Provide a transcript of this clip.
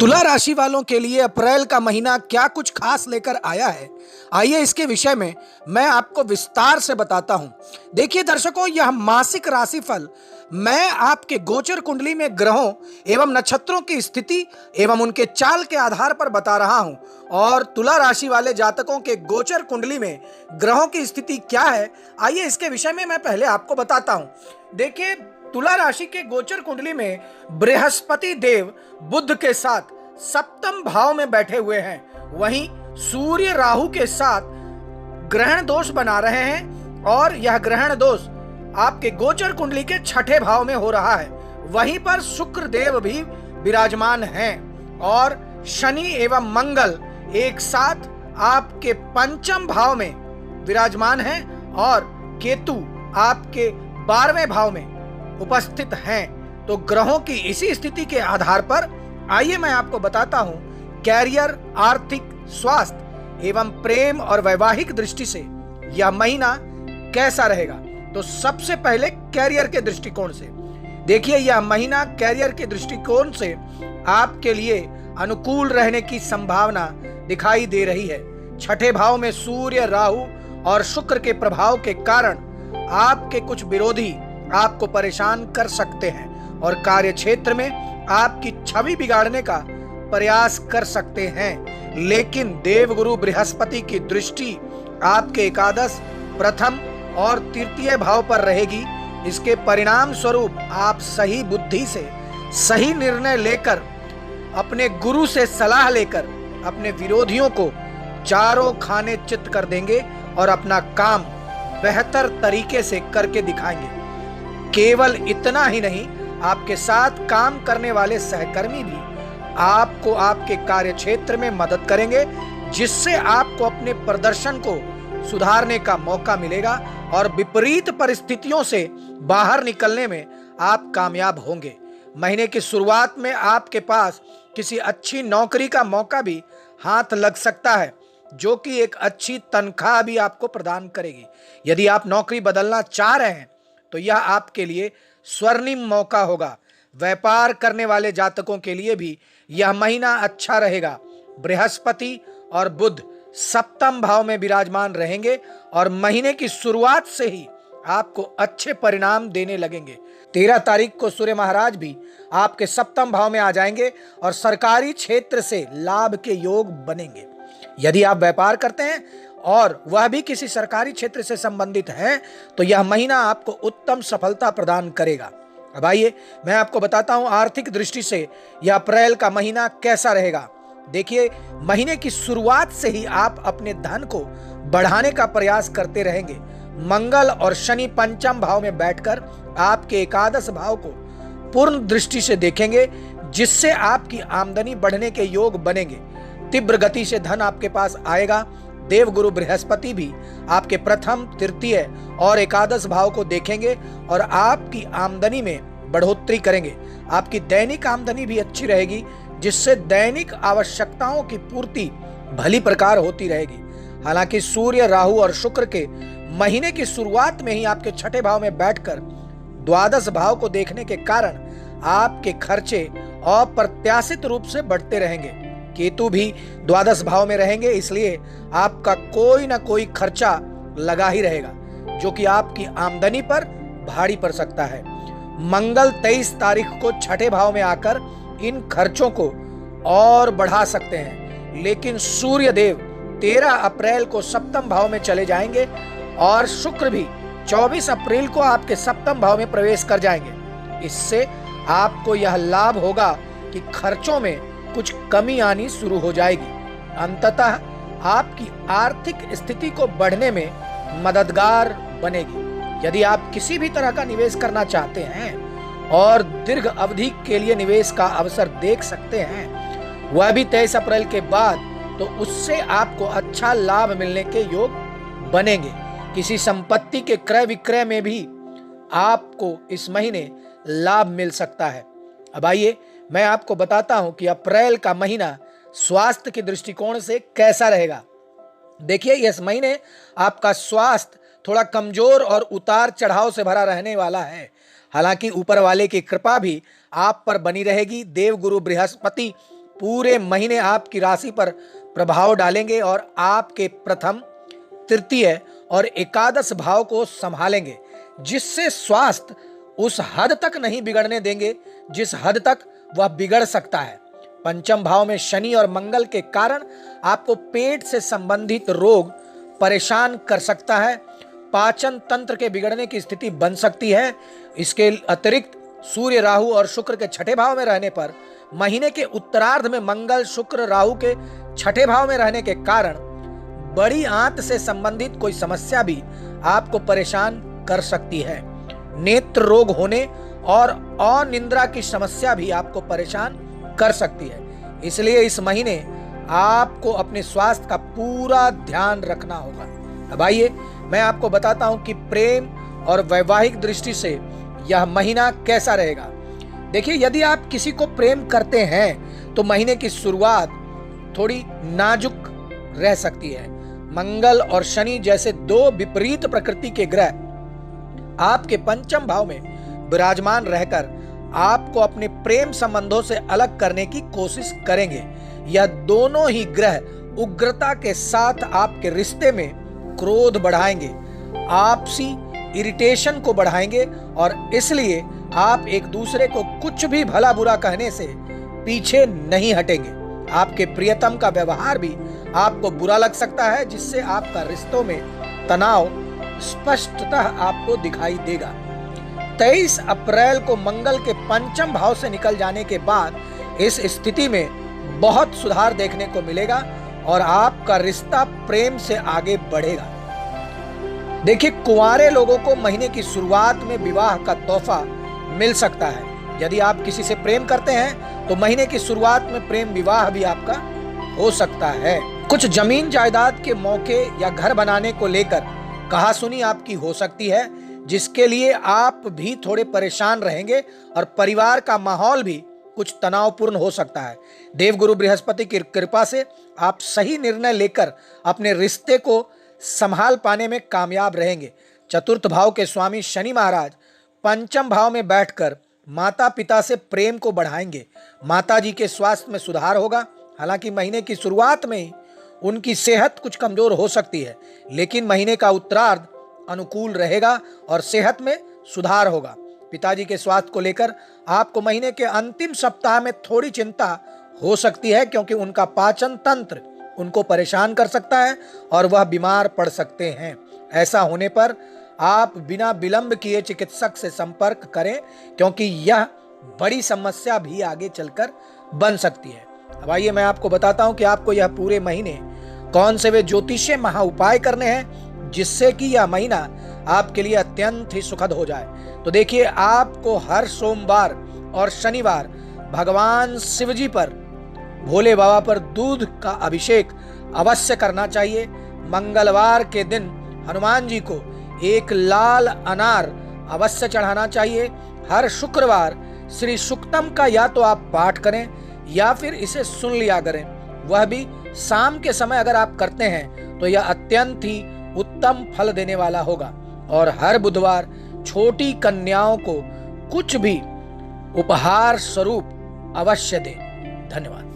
तुला राशि वालों के लिए अप्रैल का महीना क्या कुछ खास लेकर आया है, आइए इसके विषय में मैं आपको विस्तार से बताता हूं। देखिए दर्शकों, यह मासिक राशिफल मैं आपके गोचर कुंडली में ग्रहों एवं नक्षत्रों की स्थिति एवं उनके चाल के आधार पर बता रहा हूं। और तुला राशि वाले जातकों के गोचर कुंडली में ग्रहों की स्थिति क्या है, आइए इसके विषय में मैं पहले आपको बताता हूं। देखिए, तुला राशि के गोचर कुंडली में बृहस्पति देव बुध के साथ सप्तम भाव में बैठे हुए हैं। वहीं सूर्य राहु के साथ ग्रहण दोष बना रहे हैं और यह ग्रहण दोष आपके गोचर कुंडली के छठे भाव में हो रहा है। वहीं पर शुक्र देव भी विराजमान हैं और शनि एवं मंगल एक साथ आपके पंचम भाव में विराजमान हैं और केतु आपके 12वें भाव में उपस्थित हैं। तो ग्रहों की इसी स्थिति के आधार पर आइए मैं आपको बताता हूं कैरियर, आर्थिक, स्वास्थ्य एवं प्रेम और वैवाहिक दृष्टि से यह महीना कैसा रहेगा। तो सबसे पहले कैरियर के दृष्टिकोण से देखिए, यह महीना कैरियर के दृष्टिकोण से आपके लिए अनुकूल रहने की संभावना दिखाई दे रही है। छठे भाव में सूर्य, राहु और शुक्र के प्रभाव के कारण आपके कुछ विरोधी आपको परेशान कर सकते हैं और कार्य क्षेत्र में आपकी छवि बिगाड़ने का प्रयास कर सकते हैं। लेकिन देवगुरु बृहस्पति की दृष्टि आपके एकादश, प्रथम और तृतीय भाव पर रहेगी। इसके परिणाम स्वरूप आप सही बुद्धि से सही निर्णय लेकर, अपने गुरु से सलाह लेकर अपने विरोधियों को चारों खाने चित कर देंगे और अपना काम बेहतर तरीके से करके दिखाएंगे। केवल इतना ही नहीं, आपके साथ काम करने वाले सहकर्मी भी आपको आपके कार्य क्षेत्र में मदद करेंगे, जिससे आपको अपने प्रदर्शन को सुधारने का मौका मिलेगा और विपरीत परिस्थितियों से बाहर निकलने में आप कामयाब होंगे। महीने की शुरुआत में आपके पास किसी अच्छी नौकरी का मौका भी हाथ लग सकता है, जो कि एक अच्छी तनख्वाह भी आपको प्रदान करेगी। यदि आप नौकरी बदलना चाह रहे हैं तो यह आपके लिए स्वर्णिम मौका होगा। व्यापार करने वाले जातकों के लिए भी यह महीना अच्छा रहेगा। बृहस्पति और बुध सप्तम भाव में विराजमान रहेंगे और महीने की शुरुआत से ही आपको अच्छे परिणाम देने लगेंगे। 13 तारीख को सूर्य महाराज भी आपके सप्तम भाव में आ जाएंगे और सरकारी क्षेत्र से लाभ के योग बनेंगे। यदि आप व्यापार करते हैं और वह भी किसी सरकारी क्षेत्र से संबंधित है तो यह महीना आपको उत्तम सफलता प्रदान करेगा। अब आइए मैं आपको बताता हूं आर्थिक दृष्टि से यह अप्रैल का महीना कैसा रहेगा। देखिए, महीने की शुरुआत से ही आप अपने धन को बढ़ाने का प्रयास करते रहेंगे। मंगल और शनि पंचम भाव में बैठकर आपके एकादश भाव को पूर्ण दृष्टि से देखेंगे, जिससे आपकी आमदनी बढ़ने के योग बनेंगे। तीव्र गति से धन आपके पास आएगा। देवगुरु बृहस्पति भी आपके प्रथम, तृतीय और एकादश भाव को देखेंगे और आपकी आमदनी में बढ़ोतरी करेंगे। आपकी दैनिक आमदनी भी अच्छी रहेगी, जिससे दैनिक आवश्यकताओं की पूर्ति भली प्रकार होती रहेगी। हालांकि सूर्य, राहु और शुक्र के महीने की शुरुआत में ही आपके छठे भाव में बैठकर द्वादश भाव को देखने के कारण आपके खर्चे अप्रत्याशित रूप से बढ़ते रहेंगे। केतु भी द्वादश भाव में रहेंगे, इसलिए आपका कोई ना कोई खर्चा लगा ही रहेगा, जो कि आपकी आमदनी पर भारी पड़ सकता है। मंगल 23 तारीख को छठे भाव में आकर इन खर्चों को और बढ़ा सकते हैं। लेकिन सूर्य देव 13 अप्रैल को सप्तम भाव में चले जाएंगे और शुक्र भी 24 अप्रैल को आपके सप्तम भाव में प्रवेश कर जाएंगे। इससे आपको यह लाभ होगा कि खर्चों में कुछ कमी आनी शुरू हो जाएगी। अंततः आपकी आर्थिक स्थिति को बढ़ने में मददगार बनेगी। यदि आप किसी भी तरह का निवेश करना चाहते हैं और दीर्घ अवधि के लिए निवेश का अवसर देख सकते हैं, वह भी 23 अप्रैल के बाद, तो उससे आपको अच्छा लाभ मिलने के योग बनेंगे। किसी संपत्ति के क्रय विक्रय में भी आपको इस महीने लाभ मिल सकता है। अब आइए मैं आपको बताता हूं कि अप्रैल का महीना स्वास्थ्य के दृष्टिकोण से कैसा रहेगा। देखिए, इस महीने आपका स्वास्थ्य थोड़ा कमजोर और उतार चढ़ाव से भरा रहने वाला है। हालांकि ऊपर वाले की कृपा भी आप पर बनी रहेगी। देवगुरु बृहस्पति पूरे महीने आपकी राशि पर प्रभाव डालेंगे और आपके प्रथम, तृतीय और एकादश भाव को संभालेंगे, जिससे स्वास्थ्य उस हद तक नहीं बिगड़ने देंगे जिस हद तक वह बिगड़ सकता है। पंचम भाव में शनि और मंगल के कारण आपको पेट से संबंधित रोग परेशान कर सकता है। पाचन तंत्र के बिगड़ने की स्थिति बन सकती है। इसके अतिरिक्त सूर्य, राहु और शुक्र के छठे भाव में रहने पर महीने के उत्तरार्ध में मंगल, शुक्र, राहु के छठे भाव में रहने के कारण बड़ी आंत से संबंधित कोई समस्या भी आपको परेशान कर सकती है। नेत्र रोग होने और अनिद्रा की समस्या भी आपको परेशान कर सकती है। इसलिए इस महीने आपको अपने स्वास्थ्य का पूरा ध्यान रखना होगा। अब आइए मैं आपको बताता हूं कि प्रेम और वैवाहिक दृष्टि से यह महीना कैसा रहेगा। देखिए, यदि आप किसी को प्रेम करते हैं तो महीने की शुरुआत थोड़ी नाजुक रह सकती है। मंगल और शनि जैसे दो विपरीत प्रकृति के ग्रह आपके पंचम भाव में विराजमान रहकर आपको अपने प्रेम संबंधों से अलग करने की कोशिश करेंगे। यह दोनों ही ग्रह उग्रता के साथ आपके रिश्ते में क्रोध बढ़ाएंगे, आपसी इरिटेशन को बढ़ाएंगे और इसलिए आप एक दूसरे को कुछ भी भला बुरा कहने से पीछे नहीं हटेंगे। आपके प्रियतम का व्यवहार भी आपको बुरा लग सकता है, जिससे आपका रिश्तों में तनाव स्पष्टतः आपको दिखाई देगा। 23 अप्रैल को मंगल के पंचम भाव से निकल जाने के बाद इस स्थिति में बहुत सुधार देखने को मिलेगा और आपका रिश्ता प्रेम से आगे बढ़ेगा। देखिए, कुंवारे लोगों को महीने की शुरुआत में विवाह का तोहफा मिल सकता है। यदि आप किसी से प्रेम करते हैं तो महीने की शुरुआत में प्रेम विवाह भी आपका हो सकता है। कुछ जमीन जायदाद के मौके या घर बनाने को लेकर कहासुनी आपकी हो सकती है, जिसके लिए आप भी थोड़े परेशान रहेंगे और परिवार का माहौल भी कुछ तनावपूर्ण हो सकता है। देवगुरु बृहस्पति की कृपा से आप सही निर्णय लेकर अपने रिश्ते को संभाल पाने में कामयाब रहेंगे। चतुर्थ भाव के स्वामी शनि महाराज पंचम भाव में बैठकर माता पिता से प्रेम को बढ़ाएंगे। माता जी के स्वास्थ्य में सुधार होगा। हालांकि महीने की शुरुआत में ही उनकी सेहत कुछ कमजोर हो सकती है, लेकिन महीने का उत्तरार्ध अनुकूल रहेगा और सेहत में सुधार होगा। पिताजी के स्वास्थ्य को लेकर आपको महीने के अंतिम सप्ताह में थोड़ी चिंता हो सकती है, क्योंकि उनका पाचन तंत्र उनको परेशान कर सकता है और वह बीमार पड़ सकते हैं। ऐसा होने पर आप बिना विलंब किए चिकित्सक से संपर्क करें, क्योंकि यह बड़ी समस्या भी आगे चलकर बन सकती है। अब आइए मैं आपको बताता हूं कि आपको यह पूरे महीने कौन से वे ज्योतिषीय महा उपाय करने हैं जिससे कि यह महीना आपके लिए अत्यंत ही सुखद हो जाए। तो देखिए, आपको हर सोमवार और शनिवार भगवान शिवजी पर, भोले बाबा पर दूध का अभिषेक अवश्य करना चाहिए। मंगलवार के दिन हनुमान जी को एक लाल अनार अवश्य चढ़ाना चाहिए। हर शुक्रवार श्री सुक्तम का या तो आप पाठ करें या फिर इसे सुन लिया करें, वह भी शाम के समय अगर आप करते हैं तो यह अत्यंत ही उत्तम फल देने वाला होगा। और हर बुधवार छोटी कन्याओं को कुछ भी उपहार स्वरूप अवश्य दें। धन्यवाद।